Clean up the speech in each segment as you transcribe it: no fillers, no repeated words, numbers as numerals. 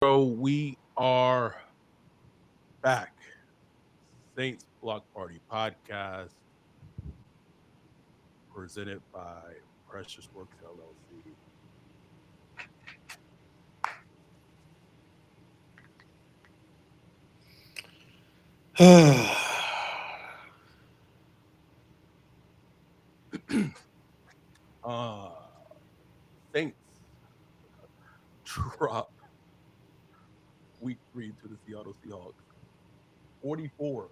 So we are back. Saints Block Party podcast presented by Precious Works LLC. uh Saints drop week 3 to the Seattle Seahawks. 44-13.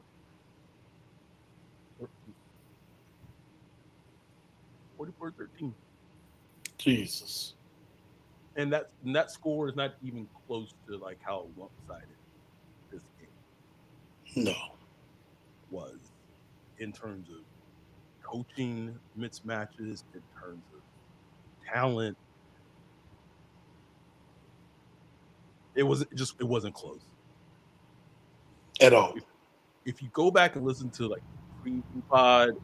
44-13. Jesus. And that score is not even close to like how one-sided this game No. was in terms of coaching mismatches, in terms of talent. It wasn't close. At all. If you go back and listen to like the preview pod,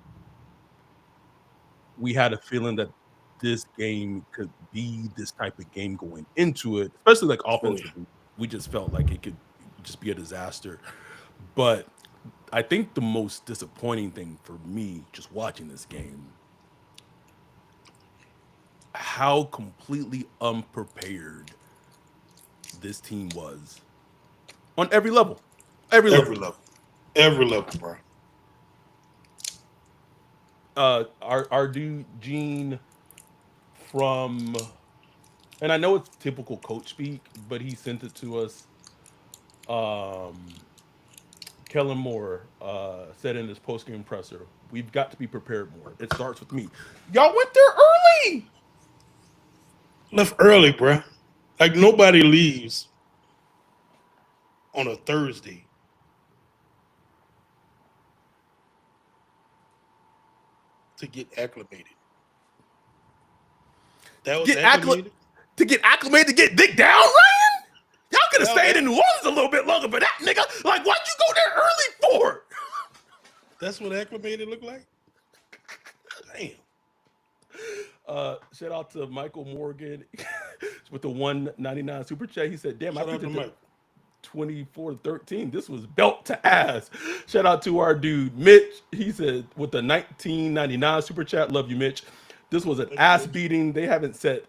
we had a feeling that this game could be this type of game going into it, especially like Oh, yeah. offensively. We just felt like it could just be a disaster. But I think the most disappointing thing for me just watching this game, how completely unprepared this team was on every level. Every level. Every level. Every level, bro. Our dude Gene from, and I know it's typical coach speak, but he sent it to us. Um, Kellen Moore said in his post game presser, "We've got to be prepared more. It starts with me." Y'all went there early. Left early, bro. Like nobody leaves on a Thursday to get acclimated. That was Get accli- acclimated. to get acclimated to get dick down, Ryan. Y'all could have That was stayed in New Orleans a little bit longer, but that nigga, like, why'd you go there early for? That's what acclimated looked like. Damn. Shout out to Michael Morgan with the 199 super chat. He said, "Damn, I Shout out to predicted Mike. 24-13. This was belt to ass." Shout out to our dude Mitch. He said with the 1999 super chat, "Love you, Mitch. This was an Thank you, ass Mitch. beating. They haven't set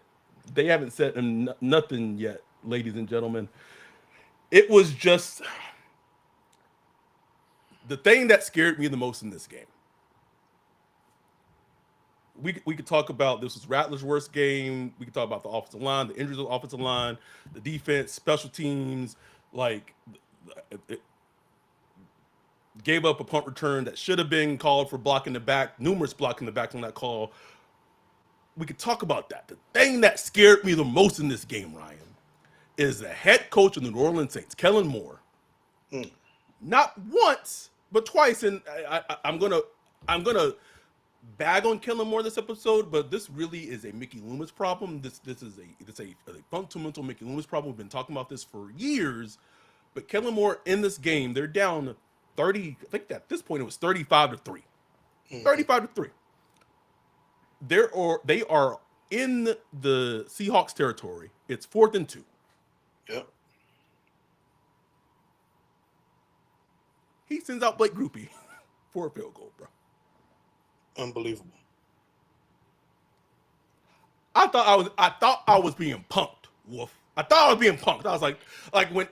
nothing yet, ladies and gentlemen. It was just the thing that scared me the most in this game. We could talk about this was Rattler's worst game. We could talk about the offensive line, the injuries of the offensive line, the defense, special teams. Like, it gave up a punt return that should have been called for blocking the back, numerous blocking the back on that call. We could talk about that. The thing that scared me the most in this game, Ryan, is the head coach of the New Orleans Saints, Kellen Moore. Mm. Not once, but twice. And I'm gonna bag on Kellen Moore this episode, but this really is a Mickey Loomis problem. This is a fundamental Mickey Loomis problem. We've been talking about this for years. But Kellen Moore in this game, they're down 30. I think at this point it was 35-3. Mm. 35-3. They are in the Seahawks territory. It's 4th and 2. Yep. He sends out Blake Groupie for a field goal, bro. Unbelievable. I thought I was being punked, Wolf. I thought I was being punked. I was like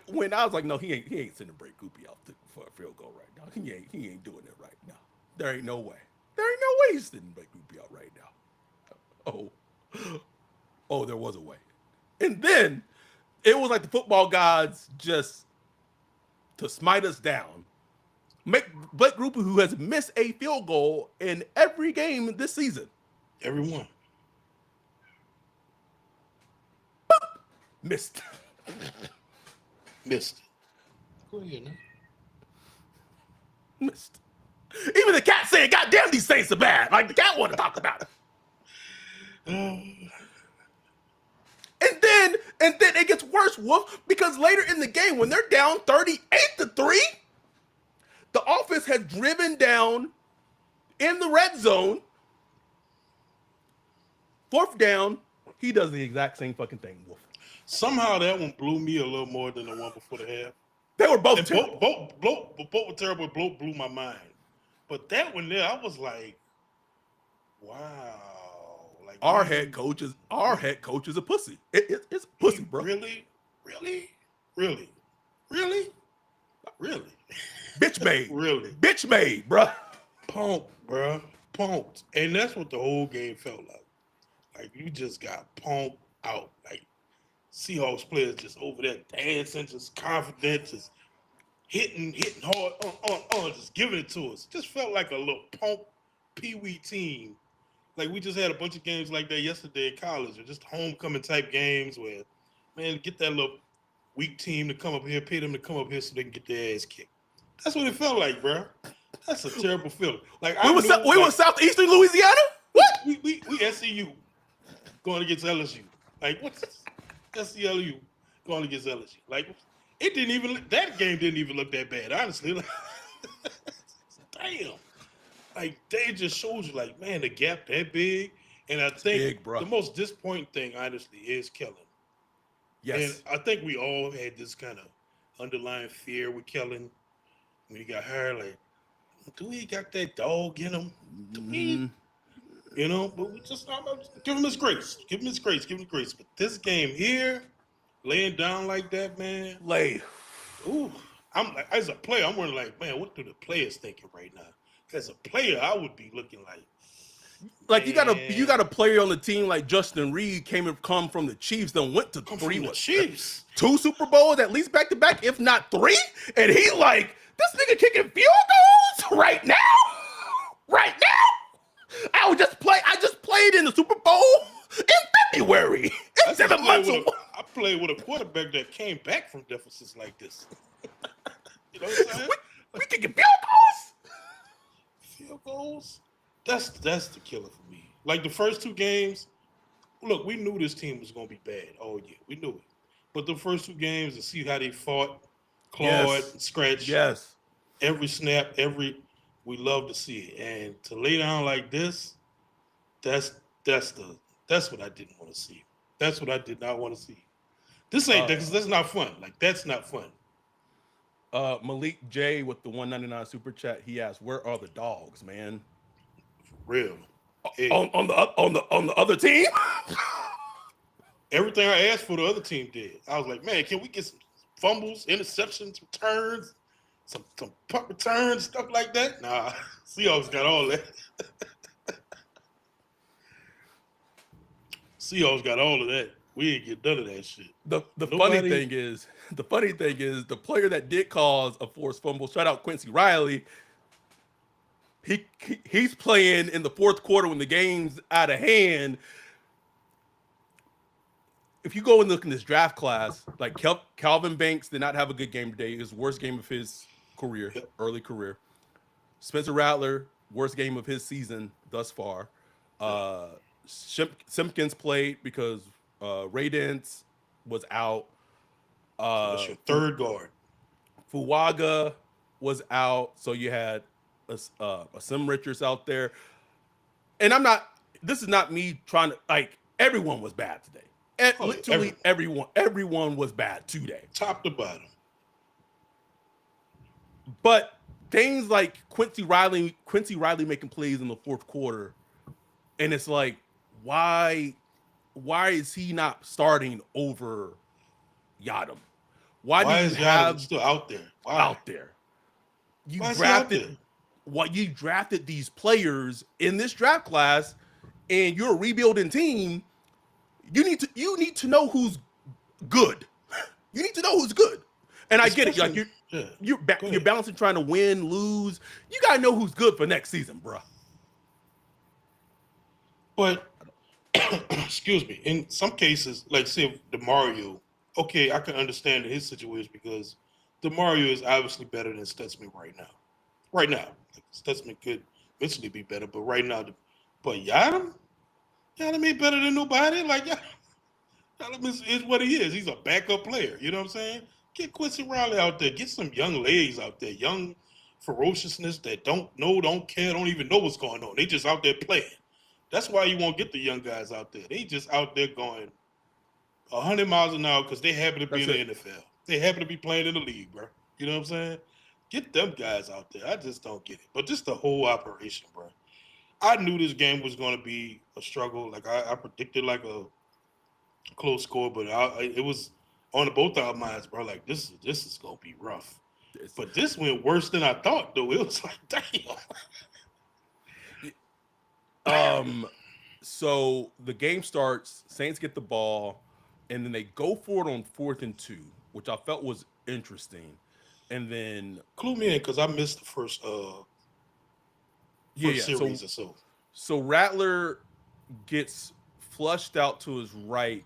when I was like, no, he ain't sending Blake Groupie out for a field goal right now. He ain't doing it right now. There ain't no way. There ain't no way he's sending Blake Groupie out right now. Oh, there was a way. And then it was like the football gods just to smite us down. Make Blake Grupe, who has missed a field goal in every game this season, Everyone. missed. Missed it. Go ahead now. Missed. Even the cat saying, "God damn, these Saints are bad." Like the cat want to talk about it. And then it gets worse, Wolf, because later in the game, when they're down 38-3, the offense has driven down in the red zone. 4th down, he does the exact same fucking thing, Wolf. Somehow that one blew me a little more than the one before the half. They were both And terrible. both were terrible. Both blew my mind. But that one there, I was like, wow. Like Our head coach is a pussy. It's a pussy, bro. really, really, really, really, really, Bitch made. really. Bitch made, bro. Punked, bro. Punked. And that's what the whole game felt like. Like you just got punked out. Like Seahawks players just over there dancing, just confident, just hitting hard, just giving it to us. Just felt like a little punk pee-wee team. Like we just had a bunch of games like that yesterday in college, or just homecoming type games where, man, get that little weak team to come up here, pay them to come up here so they can get their ass kicked. That's what it felt like, bro. That's a terrible feeling. Like We were Southeastern Louisiana. What? We SCU going against LSU. Like what's SCLU going against LSU? Like that game didn't even look that bad, honestly. Like, damn. Like they just showed you, like, man, the gap that big. And I think the most disappointing thing, honestly, is Kellen. Yes. And I think we all had this kind of underlying fear with Kellen when he got hired. Like, do he got that dog in him? Do he? You know, but we just give him his grace. Give him his grace. Give him grace. But this game here, laying down like that, man. Ooh. As a player, I'm wondering, like, man, what do the players thinking right now? As a player, I would be looking like you got a player on the team like Justin Reed come from the Chiefs, then went to Chiefs. 2 Super Bowls, at least back to back, if not 3, and he like, this nigga kicking field goals right now. I just played in the Super Bowl in February. It's 7 months away. I played with a quarterback that came back from deficits like this. You know what I'm saying? We kicking field goals. Field goals? That's the killer for me. Like the first 2 games, look, we knew this team was gonna be bad all year. We knew it. But the first 2 games, to see how they fought, clawed, scratched, every snap, we love to see it. And to lay down like this, that's what I didn't want to see. That's what I did not want to see. This ain't that's not fun. Like that's not fun. Malik J with the $1.99 super chat. He asked, "Where are the dogs, man?" For real. Hey. On the other team. Everything I asked for, the other team did. I was like, man, can we get some fumbles, interceptions, returns, some punt returns, stuff like that? Nah, Seahawks got all that. Seahawks got all of that. We ain't get none of that shit. The funny thing is the player that did cause a forced fumble, shout out Quincy Riley. He's playing in the fourth quarter when the game's out of hand. If you go and look in this draft class, like Calvin Banks did not have a good game today. His worst game of his career, early career. Spencer Rattler, worst game of his season thus far. Simpkins played because Ray Dance was out. That's your third guard. Fuaga was out, so you had a Sim Richards out there. And this is not me trying to, like, everyone was bad today. Literally everyone was bad today. Top to bottom. But things like Quincy Riley making plays in the fourth quarter, and it's like, why is he not starting over Yadam? Why is Yadam still out there? Out there. You drafted these players in this draft class, and you're a rebuilding team. You need to know who's good. You need to know who's good. And I get it. Like you're balancing trying to win, lose. You gotta know who's good for next season, bro. But excuse me. In some cases, like say DeMario, okay, I can understand his situation because DeMario is obviously better than Stutzman right now. Right now, like Stutzman could eventually be better, but right now, but Yadam ain't better than nobody. Like Yadam is what he is. He's a backup player. You know what I'm saying? Get Quincy Riley out there. Get some young legs out there. Young ferociousness that don't care, don't even know what's going on. They just out there playing. That's why you won't get the young guys out there. They just out there going, 100 miles an hour because they happen to be That's in the it. NFL. They happen to be playing in the league, bro. You know what I'm saying? Get them guys out there. I just don't get it. But just the whole operation, bro. I knew this game was going to be a struggle. Like I predicted, like a close score, but it was on both our minds, bro. Like this is gonna be rough. It's, But this went worse than I thought, though. It was like, damn. um, so the game starts. Saints get the ball, and then they go for it on 4th and 2, which I felt was interesting. And then Clue me in because I missed the first yeah, first yeah. So series or so. so Rattler gets flushed out to his right,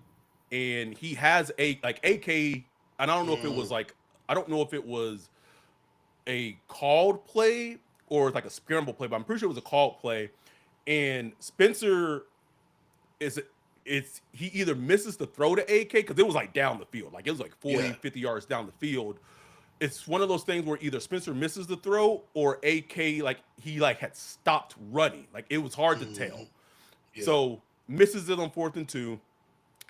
and he has a like AK. And I don't know if it was Mm, like I don't know if it was a called play or like a scramble play, but I'm pretty sure it was a called play. And Spencer is it's he either misses the throw to AK because it was like down the field, like it was like yeah. 40, 50 yards down the field. It's one of those things where either Spencer misses the throw or AK like he like had stopped running. Like it was hard to tell. Mm, yeah. So misses it on 4th and 2.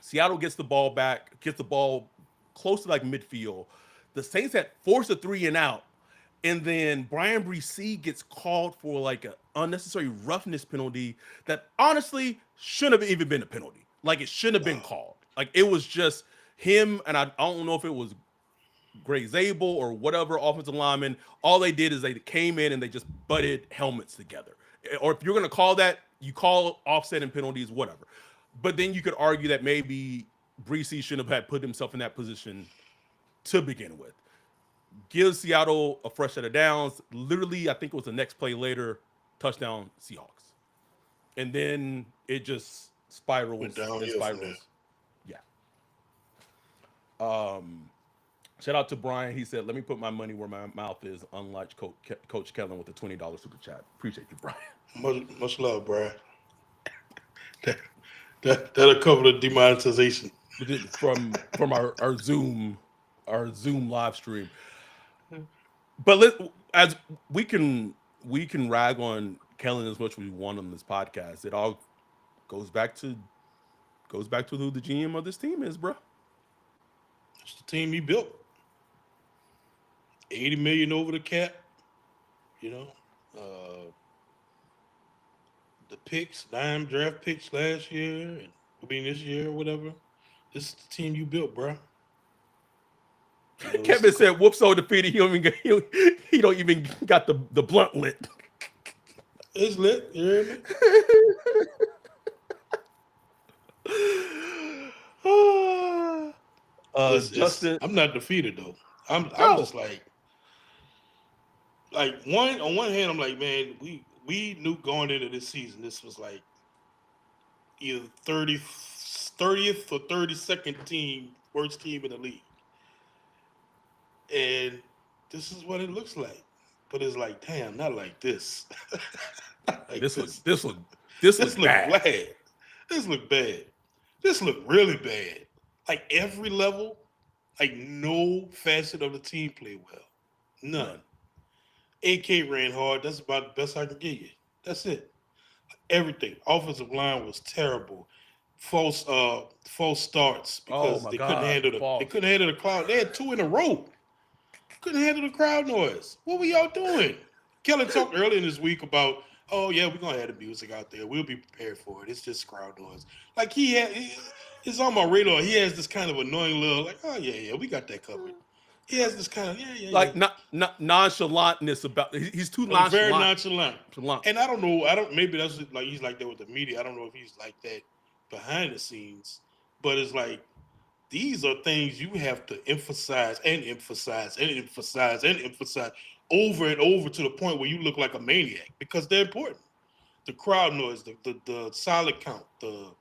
Seattle gets the ball back, gets the ball close to like midfield. The Saints had forced a 3-and-out, and then Brian Bresee gets called for like an unnecessary roughness penalty that honestly shouldn't have even been a penalty. Like it shouldn't have been No. called. Like it was just him, and I don't know if it was Greg Zabel or whatever offensive lineman. All they did is they came in and they just butted helmets together. Or if you're going to call that, you call offset and penalties, whatever. But then you could argue that maybe Bresee shouldn't have had put himself in that position to begin with. Gives Seattle a fresh set of downs. Literally, I think it was the next play later, touchdown Seahawks. And then it just Went spirals and downhill from there. spirals. Yeah. Shout out to Brian. He said, "Let me put my money where my mouth is." Unlike Coach Kellen with a $20 super chat. Appreciate you, Brian. Much love, Brian. That'll cover the demonetization. From our Zoom live stream. But as we can rag on Kellen as much as we want on this podcast. It all goes back to who the GM of this team is, bro. It's the team he built. 80 million over the cap. You know, uh, the picks, 9 draft picks last year, and this year or whatever. This is the team you built, bro. You know, Kevin said, "Whoops, so defeated. He don't even got the blunt lit." it's lit. You hear me? Justin, I'm not defeated though. I'm no, just like one on one hand, I'm like, man, we knew going into this season, this was like either 30th or 32nd team, worst team in the league. And this is what it looks like. But it's like, damn, not like this. Not like this this. look This look bad. bad. This look bad. This look really bad. Like every level, like no facet of the team played well. None. AK ran hard. That's about the best I can give you. That's it. Everything. Offensive line was terrible. False starts Oh because my they couldn't God, handle false. the crowd. They had 2 in a row. Couldn't handle the crowd noise. What were y'all doing? Kellen talked earlier in this week about, oh yeah, we're gonna have the music out there. We'll be prepared for it. It's just crowd noise. Like it's on my radar. He has this kind of annoying little, like, oh yeah, we got that covered. He has this kind of yeah. Like not nonchalantness about. He's too Very nonchalant. nonchalant. And I don't know. Maybe that's like he's like that with the media. I don't know if he's like that behind the scenes. But it's like these are things you have to emphasize and emphasize and emphasize and emphasize over and over to the point where you look like a maniac because they're important. The crowd noise, the solid count, the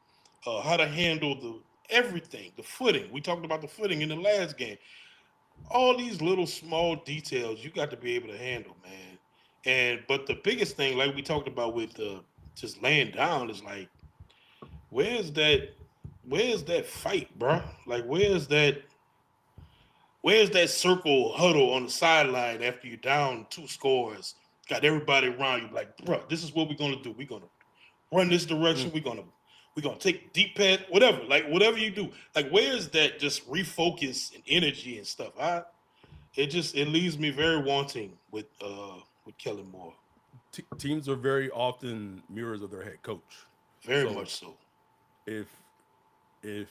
how to handle the everything, the footing. We talked about the footing in the last game. All these little small details you got to be able to handle, man. But the biggest thing, like we talked about with just laying down, is like, where's that? Where's that fight, bro? Like, where's that? Where's that circle huddle on the sideline after you're down 2 scores? Got everybody around you, like, bro, this is what we're gonna do. We're gonna run this direction. Mm. We're gonna take deep pass, whatever. Like whatever you do. Like where's that just refocus and energy and stuff? It leaves me very wanting with Kellen Moore. Teams are very often mirrors of their head coach. Very So much so. if if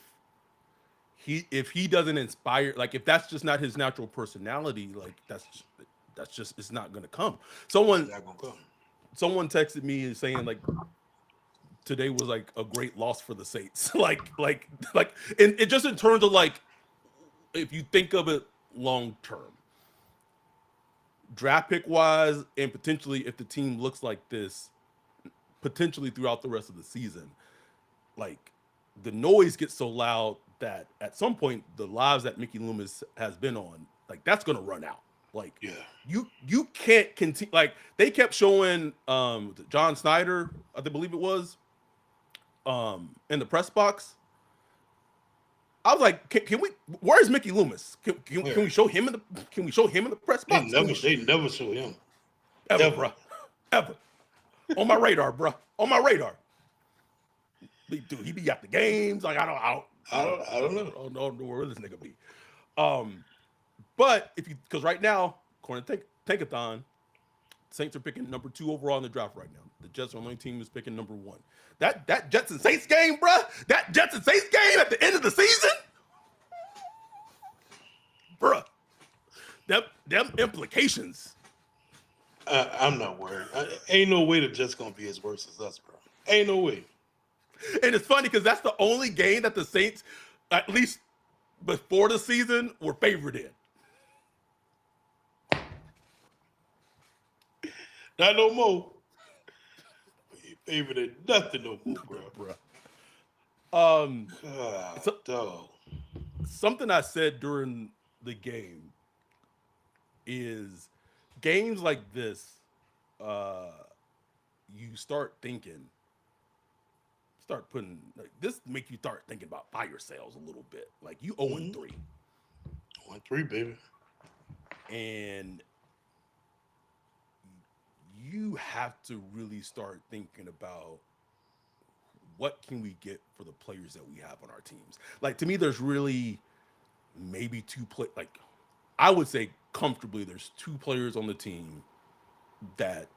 if he doesn't inspire, like if that's just not his natural personality, like that's just it's not gonna come. It's Someone not gonna come. someone texted me saying like today was like a great loss for the Saints. And it just in terms of like if you think of it long term, draft pick wise, and potentially if the team looks like this, potentially throughout the rest of the season, like the noise gets so loud that at some point the lives that Mickey Loomis has been on, like that's gonna run out. Like Yeah. you can't continue. Like they kept showing John Snyder, I believe it was, in the press box. I was like, can we? Where's Mickey Loomis? Can Where? we show him in the? Can we show him in the press They box? Can never we they never show him. ever, Ever. bro, ever on my radar, bro, on my radar. Dude, he be at the games. Like I don't know. I don't know where this nigga be. Um, but if you because right now, according to Tankathon, Saints are picking number 2 overall in the draft right now. The Jets are the only team who's picking number 1. That Jets and Saints game, bro. That Jets and Saints game at the end of the season, bro. Them implications. I'm not worried. Ain't no way the Jets gonna be as worse as us, bro. Ain't no way. And it's funny because that's the only game that the Saints, at least before the season, were favored in. Not no more. Favorite than nothing no more, bro. Um, God, so, dog. something I said during the game is games like this, you start putting like this make you start thinking about fire sales a little bit. Like you 0-3. 1-3, baby. And you have to really start thinking about what can we get for the players that we have on our teams. Like to me, there's really maybe like I would say comfortably there's 2 players on the team that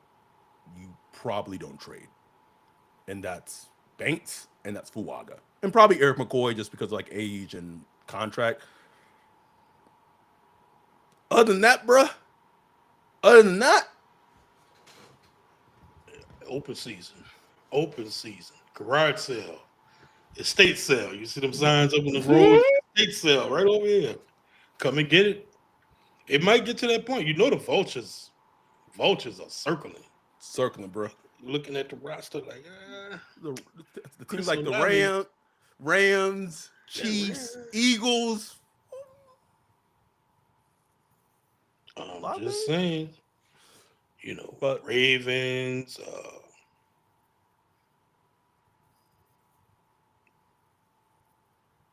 you probably don't trade. And that's Banks and that's Fuaga. And probably Eric McCoy just because of like age and contract. Other than that, bruh, other than that, Open season. Open season. Garage sale. Estate sale. You see them signs up on the road? Estate sale right over here. Come and get it. It might get to that point. You know the vultures are circling, bro. looking at the roster like, The teams Chris like the Olave. Rams, Yeah, Chiefs, Rams. Eagles. I'm just saying, But Ravens,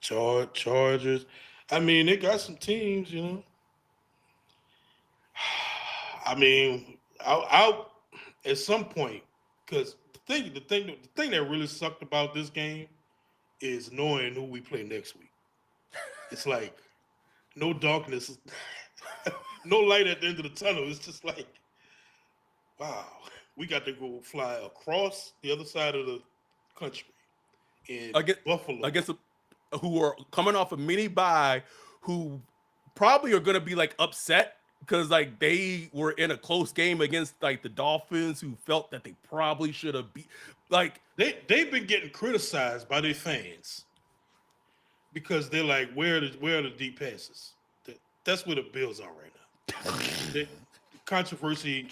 Chargers. I mean, they got some teams. I mean, I'll at some point, because the thing that really sucked about this game is knowing who we play next week. It's like no darkness, no light at the end of the tunnel. It's just like, wow, we got to go fly across the other side of the country in Buffalo. I guess who are coming off a mini bye, who probably are going to be like upset because like they were in a close game against like the Dolphins, who felt that they probably should have beat. Like they've been getting criticized by their fans because they're like, where are the deep passes? That's where the Bills are right now. The controversy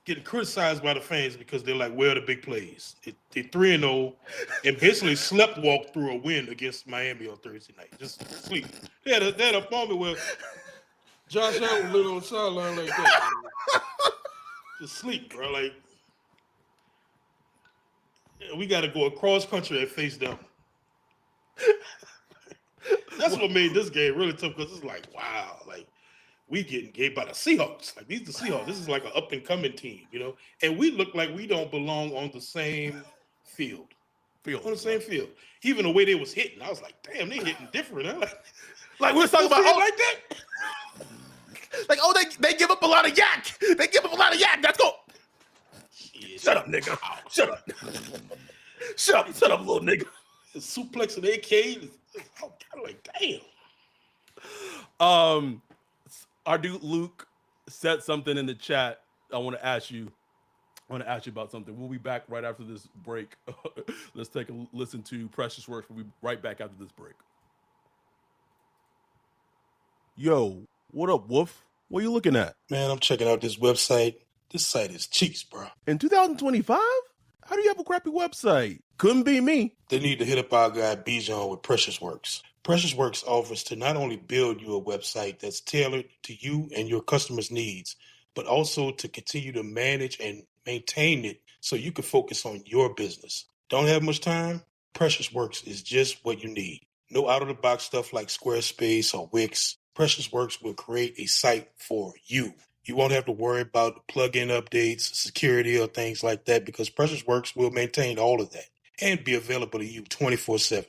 getting criticized by the fans because they're like, where are the big plays? They're 3-0 and basically sleptwalked through a win against Miami on Thursday night. Just sleep. They had a moment where Josh Allen lit on the sideline like that. Just sleep, bro. Like, we got to go across country and face them. That's what made this game really tough, because it's like, wow, like we getting gave by the Seahawks. Like, these the Seahawks. This is like an up and coming team, and we look like we don't belong on the same field. field. On the same field. Even the way they was hitting, I was like, damn, they hitting different. Huh? Like we was talking about like that. Like, oh, they give up a lot of yak. They give up a lot of yak. Let's go. Shit. Shut up, nigga. Shut up. Shut up, little nigga. The suplex of AK. I'm kind of like, damn. Our dude Luke said something in the chat. I want to ask you about something. We'll be back right after this break. Let's take a listen to Precious Works. We'll be right back after this break. Yo, what up, Wolf? What are you looking at? Man, I'm checking out this website. This site is cheeks, bro. In 2025? How do you have a crappy website? Couldn't be me. They need to hit up our guy Bijan with Precious Works. Precious Works offers to not only build you a website that's tailored to you and your customers' needs, but also to continue to manage and maintain it so you can focus on your business. Don't have much time? Precious Works is just what you need. No out-of-the-box stuff like Squarespace or Wix. Precious Works will create a site for you. You won't have to worry about plug-in updates, security, or things like that because Precious Works will maintain all of that and be available to you 24/7.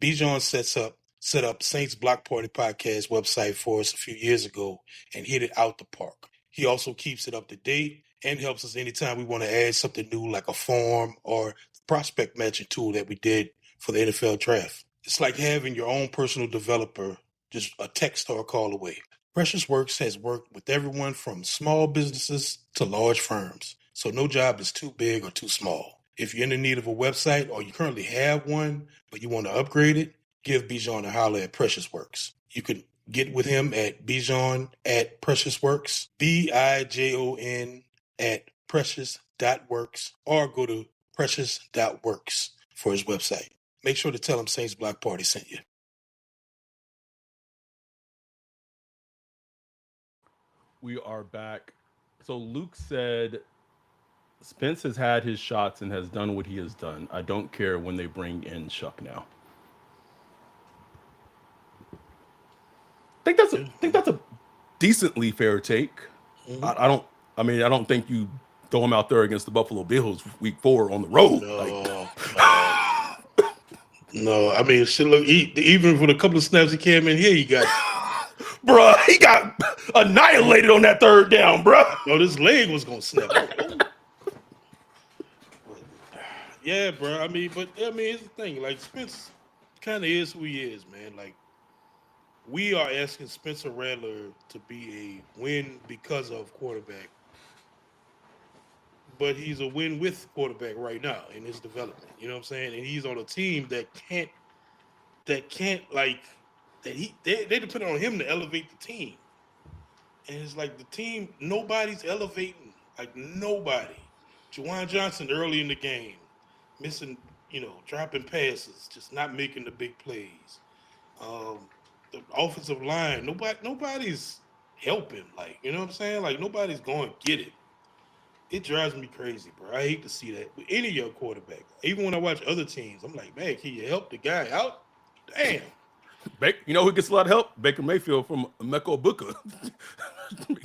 Bijan set up Saints Block Party Podcast website for us a few years ago and hit it out the park. He also keeps it up to date and helps us anytime we want to add something new like a form or the prospect matching tool that we did for the NFL draft. It's like having your own personal developer just a text or a call away. Precious Works has worked with everyone from small businesses to large firms, so no job is too big or too small. If you're in the need of a website or you currently have one, but you want to upgrade it, give Bijan a holler at Precious Works. You can get with him at Bijan at Precious Works, BIJON at precious.works, or go to precious.works for his website. Make sure to tell him Saints Block Party sent you. We are back. So Luke said Spence has had his shots and has done what he has done. I don't care when they bring in Shuck now. I think that's a decently fair take. Mm-hmm. I don't think you throw him out there against the Buffalo Bills week 4 on the road. No. I mean, shit. Look, even for the couple of snaps he came in here, he got. Bruh, he got annihilated on that third down, bruh. No, this leg was gonna snap. Yeah, bro. I mean, here's the thing. Like, Spence kind of is who he is, man. Like, we are asking Spencer Rattler to be a win because of quarterback, but he's a win with quarterback right now in his development. You know what I'm saying? And he's on a team that they depend on him to elevate the team. And it's like the team, nobody's elevating. Like, nobody. Juwan Johnson early in the game, missing, dropping passes, just not making the big plays. The offensive line, nobody's helping. Like, you know what I'm saying? Like, nobody's going to get it. It drives me crazy, bro. I hate to see that with any of your quarterbacks. Even when I watch other teams, I'm like, man, can you help the guy out? Damn. You know who gets a lot of help? Baker Mayfield from Mecco Booker.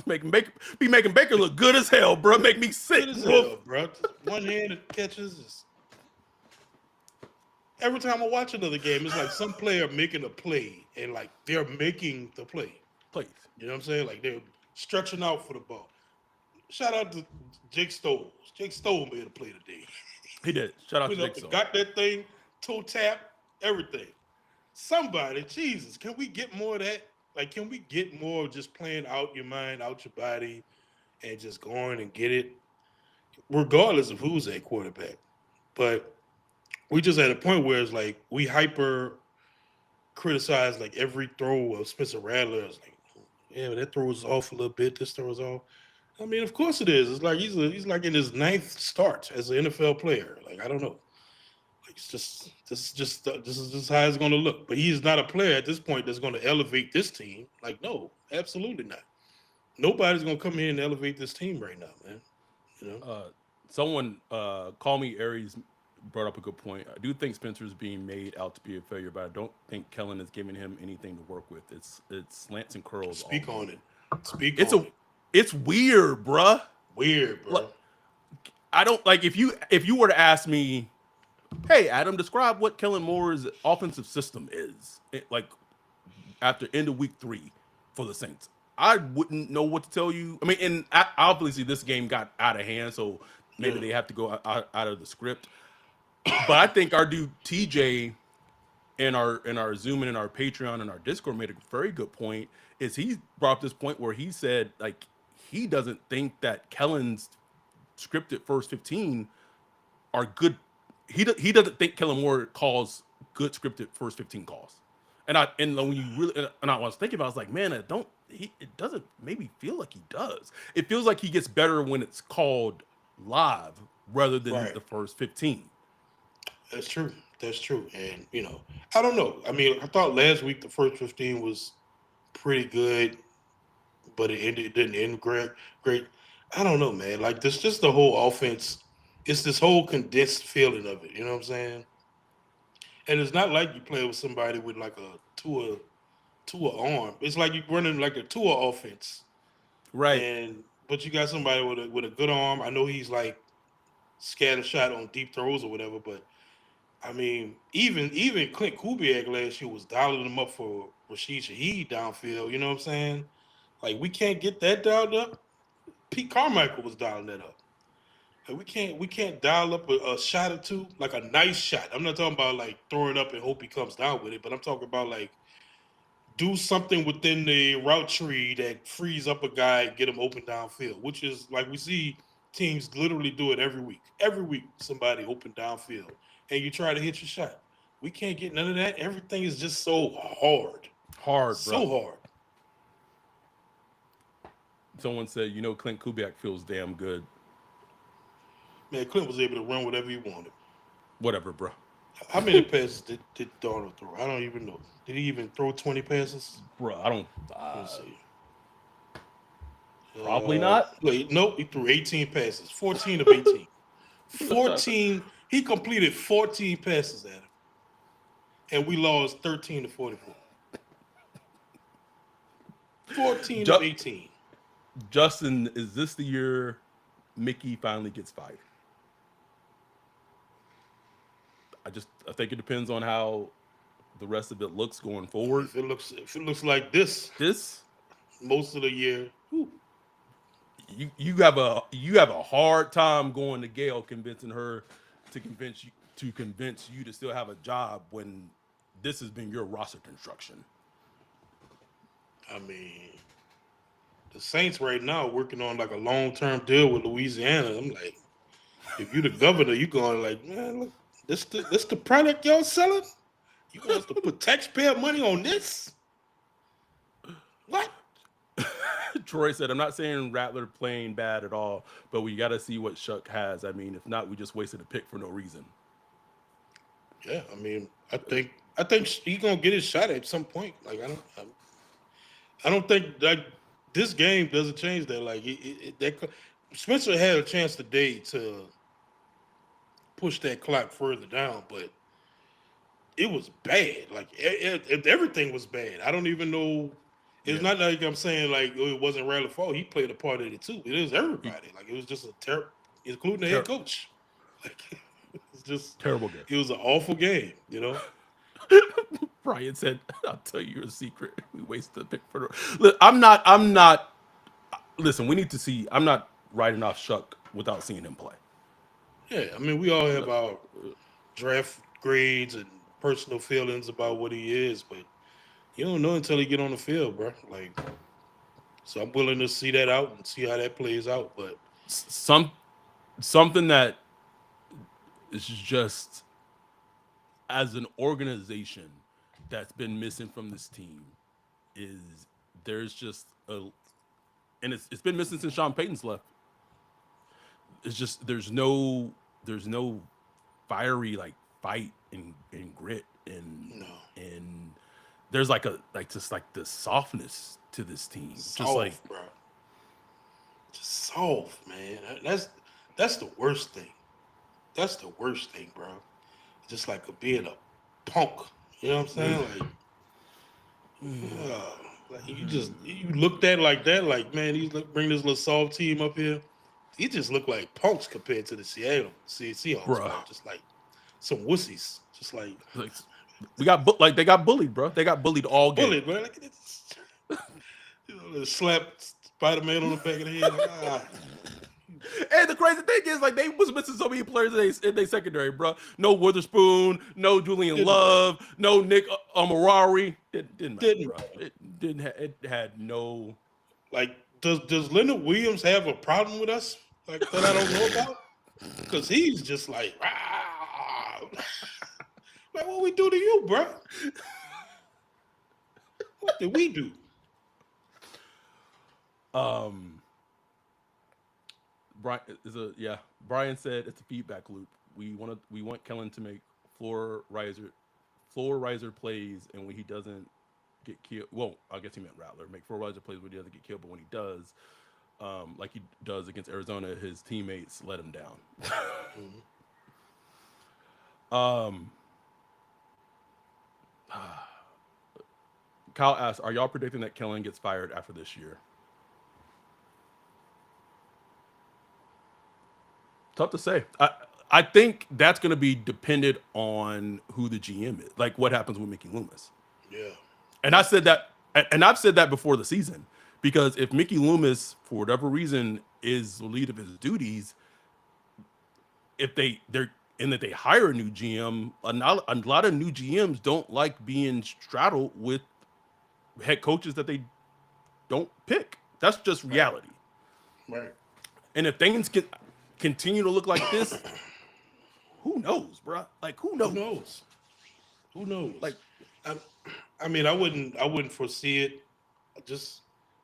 making Baker look good as hell, bro. Make me sick, Good as hell, bro. One-handed catches. Every time I watch another game, it's like some player making a play, and like they're making the play. Plays. You know what I'm saying? Like they're stretching out for the ball. Shout out to Jake Stoll. Jake Stoll made a play today. He did. Shout out to Jake Stoll. Got that thing, toe tap, everything. Somebody, Jesus, can we get more of that? Like, can we get more of just playing out your mind, out your body, and just going and get it, regardless of who's at quarterback? But we just at a point where it's like we hyper criticize like every throw of Spencer Rattler. It's like, yeah, but that throw was off a little bit. This throw was off. I mean, of course it is. It's like he's like in his 9th start as an NFL player. Like, I don't know. Like, this is just how it's going to look. But he's not a player at this point that's going to elevate this team. Like, no, absolutely not. Nobody's going to come here and elevate this team right now, man. You know. Someone call me Aries brought up a good point. I do think Spencer's being made out to be a failure, but I don't think Kellen is giving him anything to work with. It's slants and curls. Speak on it. It's weird, bruh. Weird, bro. Like, I don't like if you were to ask me Hey, Adam, describe what Kellen Moore's offensive system is. Like after end of week 3 for the Saints. I wouldn't know what to tell you. I mean, and obviously this game got out of hand, so maybe Yeah. they have to go out of the script. But I think our dude TJ in our Zoom and in our Patreon and our Discord made a very good point. Is he brought up this point where he said like he doesn't think that Kellen's scripted first 15 are good. He doesn't think Kellen Moore calls good scripted first 15 calls. And when you really and I was thinking about it, I was like, man, it doesn't maybe feel like he does. It feels like he gets better when it's called live rather than Right. the first 15. That's true. That's true. And I don't know. I mean, I thought last week the first 15 was pretty good, but it didn't end great. Great. I don't know, man. Like this, just the whole offense. It's this whole condensed feeling of it. You know what I'm saying? And it's not like you play with somebody with like a Tua arm. It's like you running like a Tua offense, Right. and but you got somebody with a good arm. I know he's like scatter shot on deep throws or whatever, but I mean, even Clint Kubiak last year was dialing him up for Rashid Shaheed downfield. You know what I'm saying? Like we can't get that dialed up. Pete Carmichael was dialing that up. Like we can't dial up a shot or two, like a nice shot. I'm not talking about like throw it up and hope he comes down with it, but I'm talking about like do something within the route tree that frees up a guy, get him open downfield, which is like we see teams literally do it every week. Every week, somebody open downfield, and you try to hit your shot. We can't get none of that. Everything is just so hard, Hard, bro. so hard. Someone said, Clint Kubiak feels damn good. Man, Clint was able to run whatever he wanted. Whatever, bro. How many passes did Darnold throw? I don't even know. Did he even throw 20 passes? Bro, I don't. Let's see. Probably not. Wait, nope, he threw 18 passes. 14 of 18. 14. He completed 14 passes at him. And we lost 13 to 44. 14 of 18. Justin, is this the year Mickey finally gets fired? I think it depends on how the rest of it looks going forward. If it looks like this This most of the year, whew, you have a hard time going to Gail convincing her to convince you to still have a job when this has been your roster construction. I mean, the Saints right now working on like a long-term deal with Louisiana. I'm like, if you the governor, you going like, man, look, this the product y'all selling? You want us to put taxpayer money on this? What? Troy said, I'm not saying Rattler playing bad at all, but we got to see what Shuck has. I mean, if not, we just wasted a pick for no reason. Yeah, I mean, I think he's gonna get his shot at some point. Like I don't think that this game doesn't change that. Like Spencer had a chance today to push that clock further down, but it was bad. Like everything was bad. I don't even know. It's not like I'm saying like it wasn't Rattler's fault. He played a part in it too. It is everybody. Like it was just including the head coach. Like it's just Terrible game. It was an awful game. You know. Brian said, I'll tell you a secret. We wasted a pick for Look, I'm not listen, we need to see. I'm not writing off Shuck without seeing him play. Yeah, I mean we all have our draft grades and personal feelings about what he is, but you don't know until he get on the field, bro. Like, so I'm willing to see that out and see how that plays out. But something that is just as an organization that's been missing from this team is there's just and it's been missing since Sean Payton's left. It's just there's no fiery like fight and grit and there's just the softness to this team. Soft, just like bro. Just soft, man. That's the worst thing. That's the worst thing, bro. Just like being a punk. You know what I'm saying? Like you looked at it like that, like man, bring this little soft team up here. He just looked like punks compared to the Seattle Seahawks, bro. Just like some wussies. Just like they got bullied, bro. They got bullied all game. bullied, bro. Like, they slap Spider-Man on the back of the head. Like, And the crazy thing is, like, they was missing so many players in their secondary, bro. No Witherspoon, no Julian Love, no Nick Amorari. It didn't matter, bro. It had no. Like, does Leonard Williams have a problem with us, like, that I don't know about? Because he's just like, like, what we do to you, bro? What did we do? Brian said it's a feedback loop. We want Kellen to make floor riser plays, and when he doesn't get killed, well, I guess he meant Rattler. Make floor riser plays when he doesn't get killed, but when he does, like he does against Arizona, his teammates let him down. Kyle asks, "Are y'all predicting that Kellen gets fired after this year?" Tough to say. I think that's going to be dependent on who the GM is, like what happens with Mickey Loomis. Yeah. And I said that, and I've said that before the season, because if Mickey Loomis, for whatever reason, is the lead of his duties, if they hire a new GM, a lot of new GMs don't like being straddled with head coaches that they don't pick. That's just reality. Right. And if things continue to look like this, who knows, bro? Like, who knows? Who knows? Like, I mean, I wouldn't foresee it just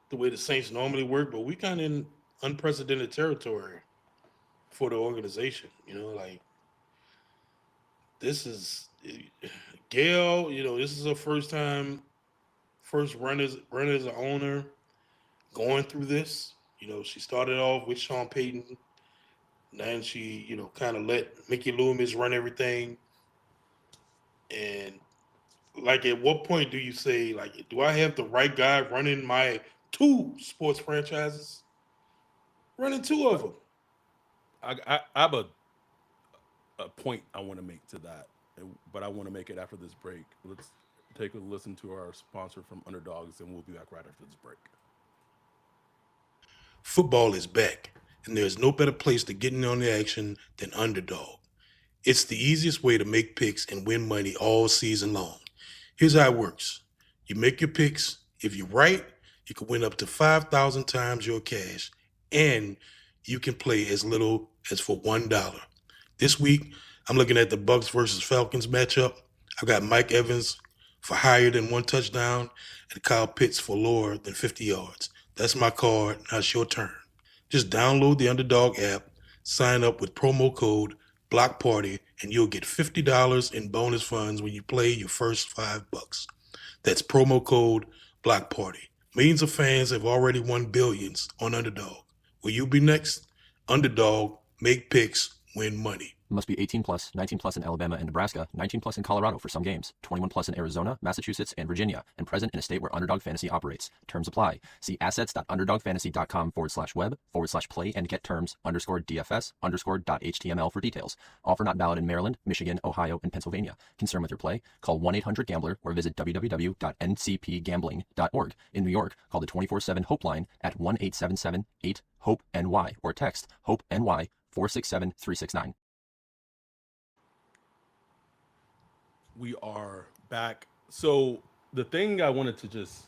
the way the Saints normally work, but we kind of in unprecedented territory for the organization. You know, like, this is Gail. You know, this is her first run as an owner going through this. You know, she started off with Sean Payton. Then she, you know, kind of let Mickey Loomis run everything. And, like, at what point do you say, like, do I have the right guy running my 2 sports franchises? Running 2 of them. I have a point I want to make to that, but I want to make it after this break. Let's take a listen to our sponsor from Underdogs, and we'll be back right after this break. Football is back, and there's no better place to get in on the action than Underdog. It's the easiest way to make picks and win money all season long. Here's how it works. You make your picks. If you're right, you can win up to 5,000 times your cash, and you can play as little as for $1. This week, I'm looking at the Bucks versus Falcons matchup. I've got Mike Evans for higher than 1 touchdown and Kyle Pitts for lower than 50 yards. That's my card. Now it's your turn. Just download the Underdog app, sign up with promo code BLOCKPARTY, and you'll get $50 in bonus funds when you play your first $5. That's promo code BLOCKPARTY. Millions of fans have already won billions on Underdog. Will you be next? Underdog, make picks, win money. Must be 18 plus, 19 plus in Alabama and Nebraska, 19 plus in Colorado for some games, 21 plus in Arizona, Massachusetts, and Virginia, and present in a state where Underdog Fantasy operates. Terms apply. See assets.underdogfantasy.com/web/play and get terms _DFS_.html for details. Offer not valid in Maryland, Michigan, Ohio, and Pennsylvania. Concerned with your play? Call 1-800-GAMBLER or visit www.ncpgambling.org. In New York, call the 24/7 Hope line at 1-877-8-HOPE-NY or text HOPE-NY 467-369. We are back. So the thing I wanted to just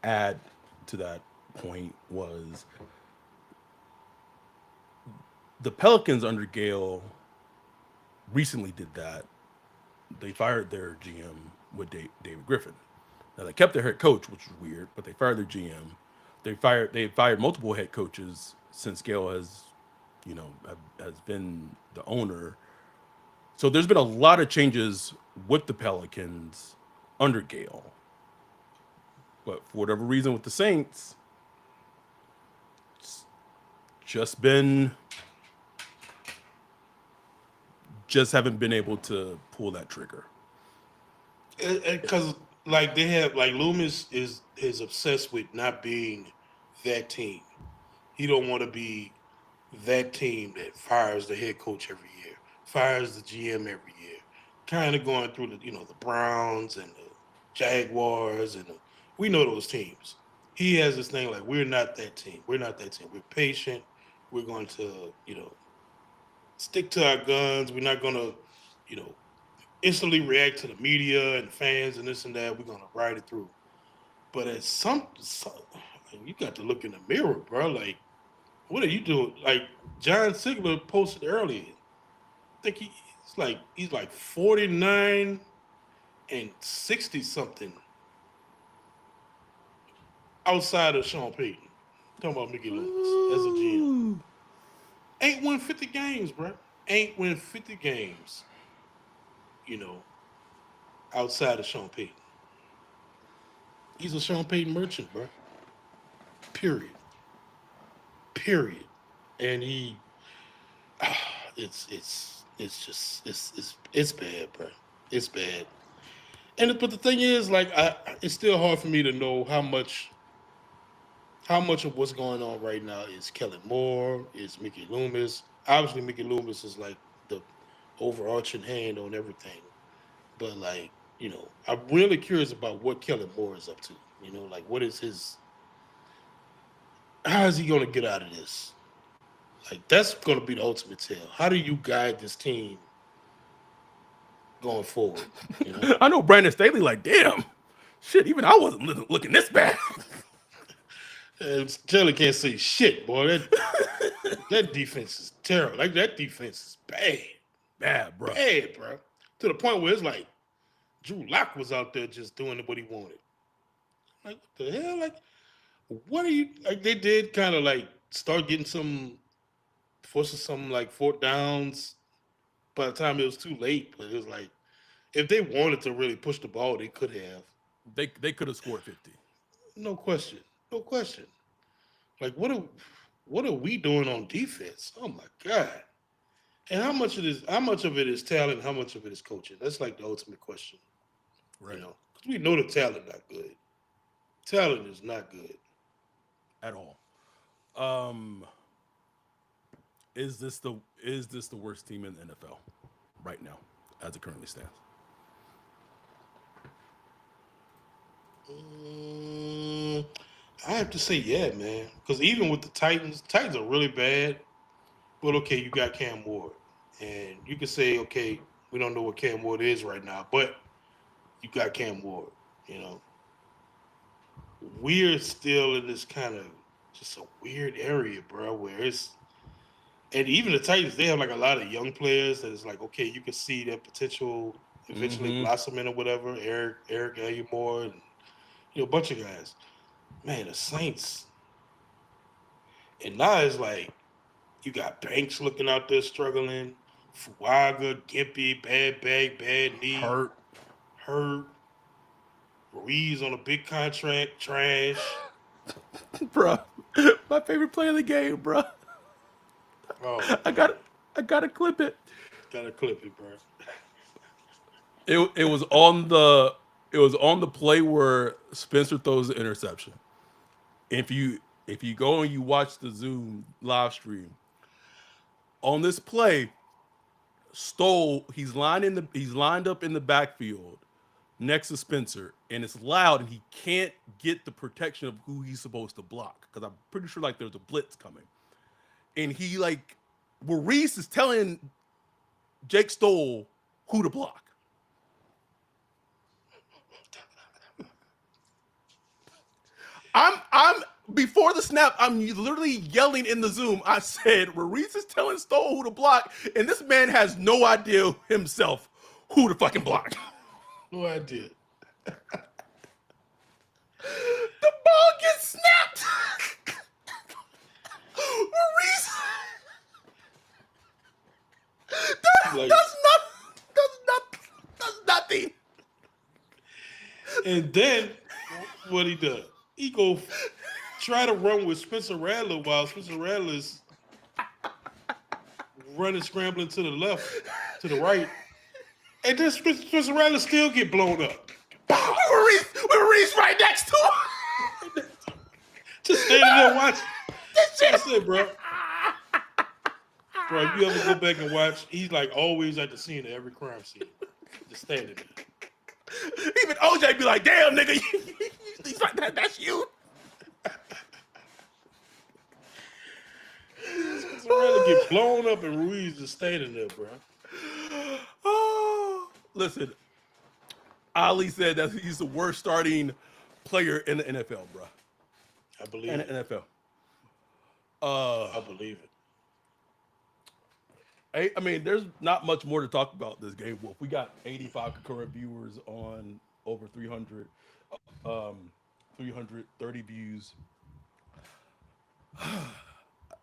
add to that point was the Pelicans under Gale recently did that. They fired their GM with David Griffin. Now they kept their head coach, which was weird, but they fired their GM. They fired multiple head coaches since Gale has been the owner. So there's been a lot of changes with the Pelicans under Gale. But for whatever reason with the Saints, just haven't been able to pull that trigger. Because, like, they have, like, Loomis is obsessed with not being that team. He don't want to be that team that fires the head coach every year, fires the GM every year. kind of going through the Browns and the Jaguars we know those teams. He has this thing like we're not that team. We're not that team. We're patient. We're going to stick to our guns. We're not going to you know instantly react to the media and fans and this and that. We're going to ride it through. But at some you got to look in the mirror, bro. Like, what are you doing? Like John Sigler posted earlier. I think he's like 49 and 60 something outside of Sean Payton. Talking about Mickey Loomis as a GM. Ain't win 50 games, bro. Ain't win 50 games, outside of Sean Payton. He's a Sean Payton merchant, bro. Period. Period. And it's bad, bro. It's bad. But the thing is, like, it's still hard for me to know how much of what's going on right now is Kellen Moore, is Mickey Loomis. Obviously, Mickey Loomis is like the overarching hand on everything. But like, I'm really curious about what Kellen Moore is up to. Like what is how is he going to get out of this? Like that's going to be the ultimate tell. How do you guide this team going forward? I know Brandon Staley like, damn, shit, even I wasn't looking this bad. Taylor can't say shit, boy. That defense is terrible. Like that defense is bad. Bad, bro. Bad, bro. To the point where it's like Drew Lock was out there just doing what he wanted. Like, what the hell? Like, what are you... Like, they did kind of, like, start getting forcing some, like, fourth downs by the time it was too late. But it was like, if they wanted to really push the ball, they could have. They could have scored 50. No question. No question. Like, what are we doing on defense? Oh, my God. And how much of it is talent, how much of it is coaching? That's, like, the ultimate question. Right. Because we know the talent not good. Talent is not good at all. Is this the worst team in the NFL right now, as it currently stands? I have to say, yeah, man. Because even with the Titans are really bad. But okay, you got Cam Ward, and you can say, okay, we don't know what Cam Ward is right now, but you got Cam Ward. We're still in this kind of just a weird area, bro, where and even the Titans, they have like a lot of young players that is like, okay, you can see their potential eventually blossoming or whatever. Eric Moore, and a bunch of guys. Man, the Saints, and now it's like you got Banks looking out there struggling, Fuaga, Gimpy, bad back, bad knee, hurt. Ruiz on a big contract, trash. Bro, my favorite play of the game, bro. Oh, I gotta clip it. Gotta clip it, bro. It was on the play where Spencer throws the interception. If you go and you watch the Zoom live stream, on this play, he's lined up in the backfield next to Spencer, and it's loud, and he can't get the protection of who he's supposed to block, because I'm pretty sure like there's a blitz coming. And he Reese is telling Jake Stoll who to block. I'm before the snap, I'm literally yelling in the Zoom. I said, Reese is telling Stoll who to block, and this man has no idea himself who to fucking block. No idea. The ball gets snapped. Reese does nothing. And then what he does? He go try to run with Spencer Rattler while Spencer Rattler's running, scrambling to the left, to the right. And then Spencer Rattler still get blown up. Reese right next to him. Just standing there watching. That's it, bro. Bro, if you ever go back and watch, he's like always at the scene of every crime scene. Just standing there. Even OJ be like, damn, nigga, he's like, that's you. I'd rather get blown up and Ruiz just standing there, bro. Oh, listen, Ali said that he's the worst starting player in the NFL, bro. I believe In it. the NFL. I believe it. I mean, there's not much more to talk about this game, Wolf. We got 85 concurrent viewers on over 330 views.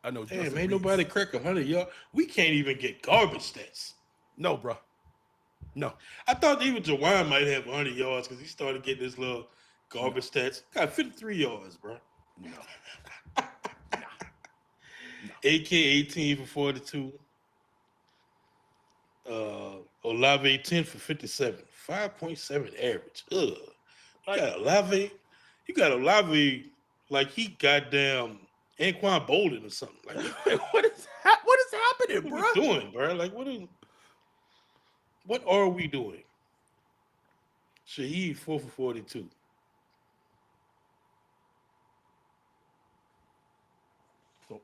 I know. Damn, Justin ain't Reed's- nobody crack 100 yards. We can't even get garbage stats. No, bro. No. I thought even Jawan might have 100 yards because he started getting his little garbage stats. Got 53 yards, bro. No. AK 18 for 42. Olave 10 for 57. 5.7 average. Ugh. You got Olave like he goddamn Anquan Bolden or something. Like what is happening, bro? what are we doing, bro? Like what are we doing? Shaheed 4 for 42. So,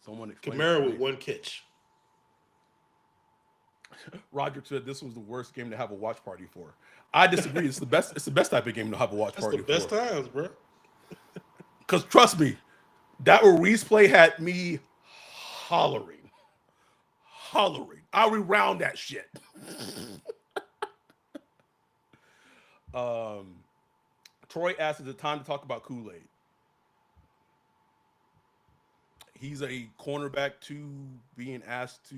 someone explain. Kamara with 1 catch. Roger said this was the worst game to have a watch party for. I disagree. It's the best. It's the best type of game to have a watch That's party the best for. times, bro. Because trust me, that Ruiz play had me hollering. I rewound that shit. Troy asked, is it time to talk about Kool-Aid? He's a cornerback 2 being asked to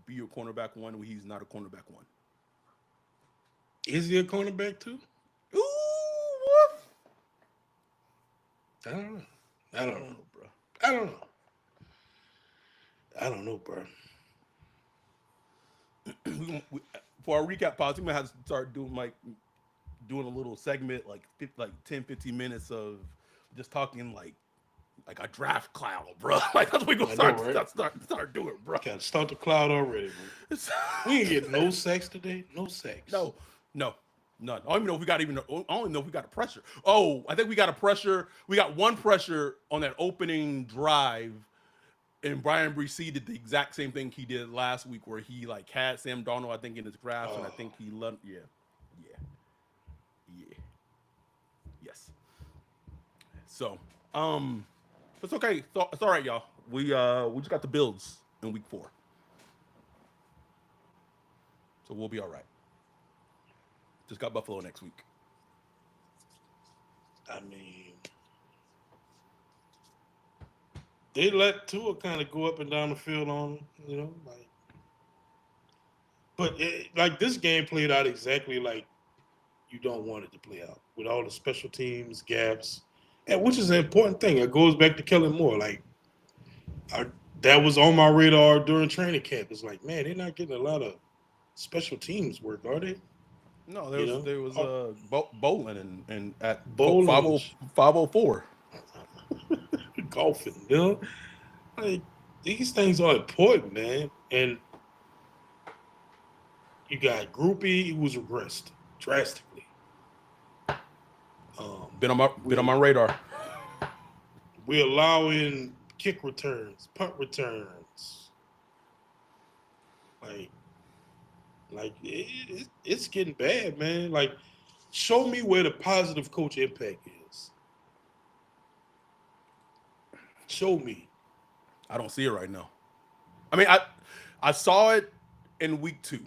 be a cornerback 1 when he's not a cornerback 1. Is he a cornerback too? Ooh, woof. I don't know, bro. I don't know, bro. For our recap pods, we might have to start doing a little segment, like 10, 15 minutes of just talking like a draft cloud, bro. Like that's what we're gonna start doing, bro. Got to start the cloud already, bro. We ain't get no sacks today. No sacks. No, none. I don't even know if we got I don't even know if we got a pressure. Oh, I think we got a pressure. We got one pressure on that opening drive, and Brian Bresee did the exact same thing he did last week, where he like had Sam Darnold, I think, in his grasp, and I think he let yes. So, it's okay. It's all right, y'all. We just got the Bills in week 4, so we'll be all right. Just got Buffalo next week. I mean, they let Tua kind of go up and down the field on, like. But like this game played out exactly like you don't want it to play out, with all the special teams gaps, and which is an important thing. It goes back to Kellen Moore. Like, that was on my radar during training camp. It's like, man, they're not getting a lot of special teams work, are they? No, there was bowling and at Bowling. 504. Golfing, like these things are important, man. And you got Groupie, who was regressed drastically. Been on my radar. We're allowing kick returns, punt returns. Like it's getting bad, man. Like, show me where the positive coach impact is. Show me. I don't see it right now. I mean, I saw it in week 2.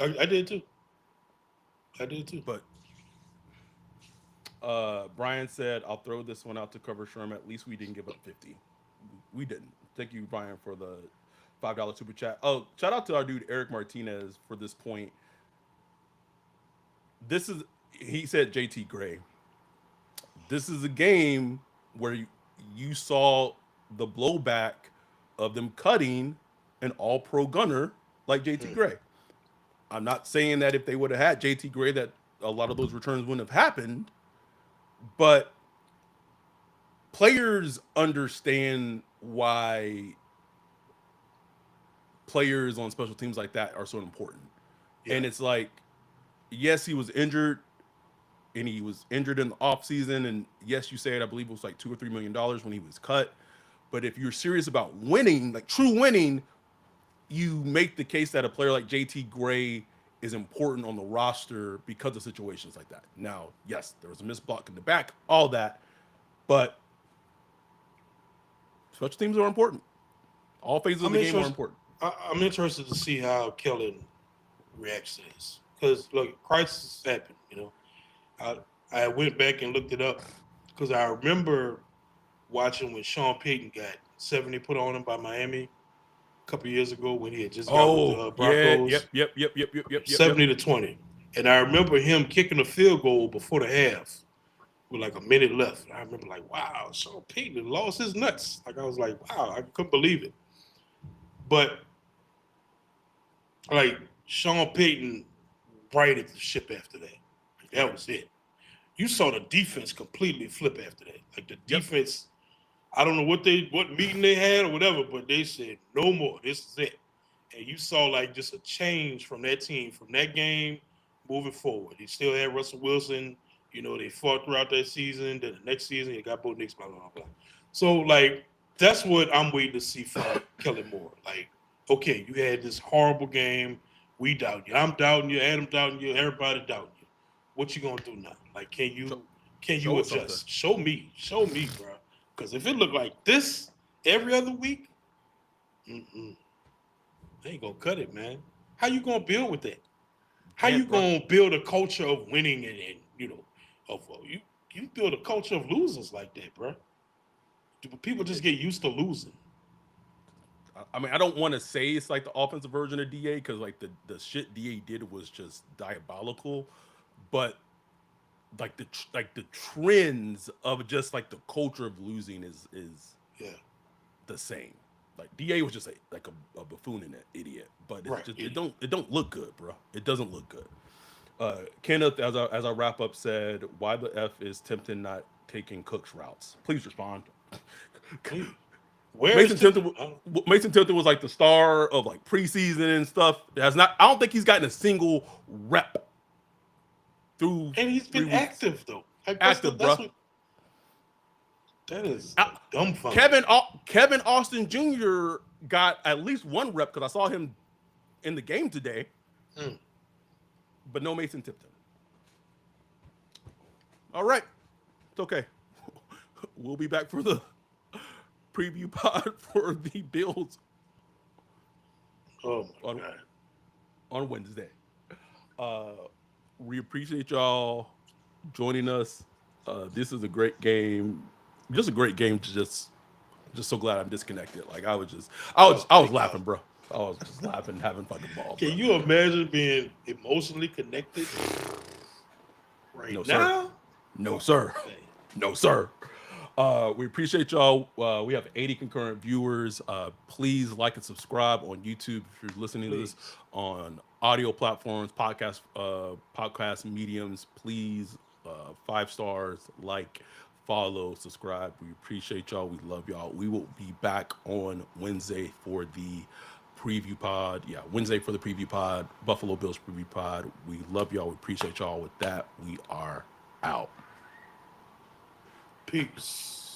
I did too. But Brian said, I'll throw this one out to cover Sherm. At least we didn't give up 50. We didn't. Thank you, Brian, for the $5 super chat. Oh, shout out to our dude Eric Martinez for this point. He said JT Gray. This is a game where you saw the blowback of them cutting an all-pro gunner like JT Gray. I'm not saying that if they would have had JT Gray that a lot of those returns wouldn't have happened, but players understand why players on special teams like that are so important. Yeah. And it's like, yes, he was injured, and he was injured in the offseason. And yes, you said I believe it was like $2 or $3 million when he was cut. But if you're serious about winning, like true winning, you make the case that a player like JT Gray is important on the roster because of situations like that. Now, yes, there was a missed block in the back, all that, but special teams are important. All phases of the game are important. I'm interested to see how Kellen reacts to this because look, crisis happened. I went back and looked it up because I remember watching when Sean Payton got 70 put on him by Miami a couple years ago when he had just got with the Broncos. Yep. 70-20. And I remember him kicking a field goal before the half with like a minute left. And I remember like, wow, Sean Payton lost his nuts. Like I was like, wow, I couldn't believe it. But like Sean Payton righted the ship after that. Like, that was it. You saw the defense completely flip after that. Like the defense, I don't know what meeting they had or whatever, but they said no more. This is it. And you saw like just a change from that team, from that game moving forward. He still had Russell Wilson. They fought throughout that season. Then the next season, you got Bo Nix, blah, blah, blah. So, like, that's what I'm waiting to see from Kellen Moore. Like, okay, you had this horrible game. We doubt you. I'm doubting you. Adam doubting you. Everybody doubting you. What you gonna do now? Like, can you adjust? Show me, bro. Because if it look like this every other week, they ain't gonna cut it, man. How you gonna build with that? How you gonna build a culture of winning and you build a culture of losers like that, bro? People just get used to losing. I mean, I don't want to say it's like the offensive version of DA because like the shit DA did was just diabolical, but like the trends of just like the culture of losing is the same. Like DA was just a buffoon and an idiot, but it's just it don't look good, bro. It doesn't look good. Kenneth, as I wrap up, said, "Why the f is Tipton not taking Cook's routes?" Please respond. Mason Tipton was like the star of like preseason and stuff. I don't think he's gotten a single rep through. And he's been active though. Active, bro. That is dumb fun. Kevin Austin Jr. got at least one rep because I saw him in the game today. But no Mason Tipton. All right. It's okay. We'll be back for the preview pod for the Bills on Wednesday. We appreciate y'all joining us. This is a great game. Just a great game to just so glad I'm disconnected. Like I was laughing, bro. I was just laughing, having fucking ball. Can you imagine being emotionally connected now? No, sir. No, sir. We appreciate y'all. We have 80 concurrent viewers. Please like and subscribe on YouTube if you're listening to this on audio platforms, podcast mediums. Please, 5 stars, like, follow, subscribe. We appreciate y'all. We love y'all. We will be back on Wednesday for the preview pod. Yeah, Wednesday for the preview pod, Buffalo Bills preview pod. We love y'all. We appreciate y'all. With that, we are out. Peace.